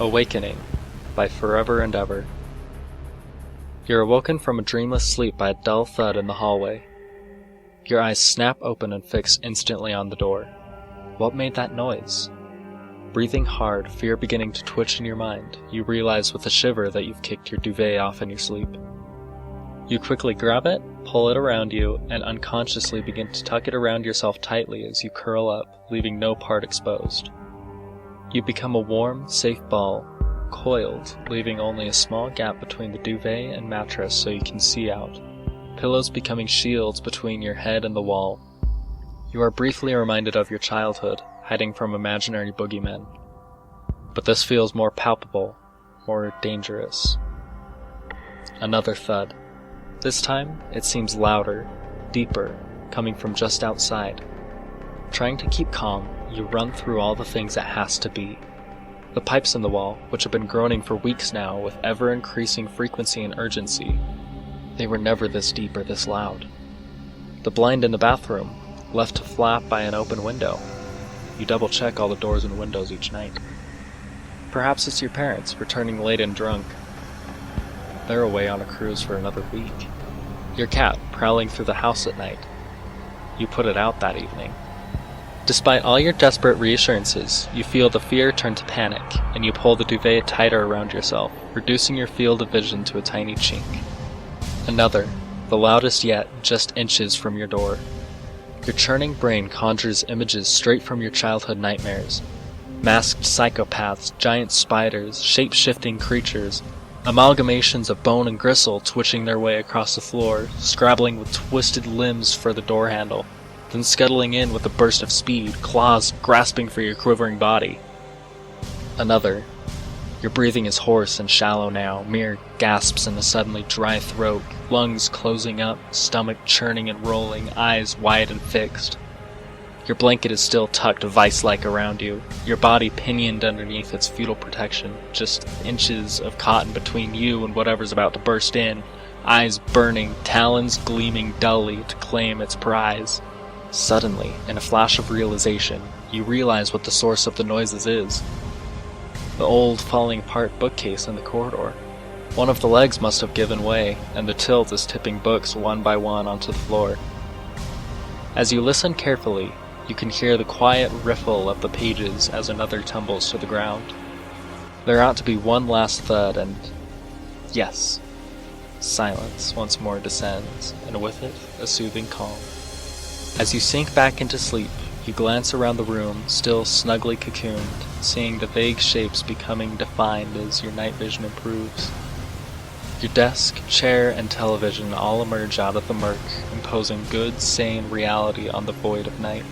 Awakening by Foreverandever. You're awoken from a dreamless sleep by a dull thud in the hallway. Your eyes snap open and fix instantly on the door. What made that noise? Breathing hard, fear beginning to twitch in your mind, you realize with a shiver that you've kicked your duvet off in your sleep. You quickly grab it, pull it around you, and unconsciously begin to tuck it around yourself tightly as you curl up, leaving no part exposed. You become a warm, safe ball, coiled, leaving only a small gap between the duvet and mattress so you can see out, pillows becoming shields between your head and the wall. You are briefly reminded of your childhood, hiding from imaginary boogeymen. But this feels more palpable, more dangerous. Another thud. This time, it seems louder, deeper, coming from just outside. Trying to keep calm, you run through all the things it has to be. The pipes in the wall, which have been groaning for weeks now with ever-increasing frequency and urgency. They were never this deep or this loud. The blind in the bathroom, left to flap by an open window. You double-check all the doors and windows each night. Perhaps it's your parents, returning late and drunk. They're away on a cruise for another week. Your cat, prowling through the house at night. You put it out that evening. Despite all your desperate reassurances, you feel the fear turn to panic, and you pull the duvet tighter around yourself, reducing your field of vision to a tiny chink. Another, the loudest yet, just inches from your door. Your churning brain conjures images straight from your childhood nightmares. Masked psychopaths, giant spiders, shape-shifting creatures, amalgamations of bone and gristle twitching their way across the floor, scrabbling with twisted limbs for the door handle, then scuttling in with a burst of speed, claws grasping for your quivering body. Another. Your breathing is hoarse and shallow now, mere gasps in a suddenly dry throat, lungs closing up, stomach churning and rolling, eyes wide and fixed. Your blanket is still tucked vice-like around you, your body pinioned underneath its futile protection, just inches of cotton between you and whatever's about to burst in, eyes burning, talons gleaming dully to claim its prize. Suddenly, in a flash of realization, you realize what the source of the noises is. The old, falling-apart bookcase in the corridor. One of the legs must have given way, and the tilt is tipping books one by one onto the floor. As you listen carefully, you can hear the quiet riffle of the pages as another tumbles to the ground. There ought to be one last thud, and yes, silence once more descends, and with it, a soothing calm. As you sink back into sleep, you glance around the room, still snugly cocooned, seeing the vague shapes becoming defined as your night vision improves. Your desk, chair, and television all emerge out of the murk, imposing good, sane reality on the void of night.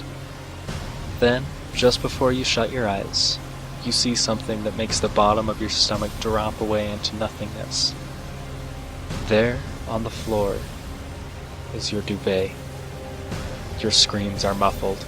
Then, just before you shut your eyes, you see something that makes the bottom of your stomach drop away into nothingness. There, on the floor, is your duvet. Your screams are muffled.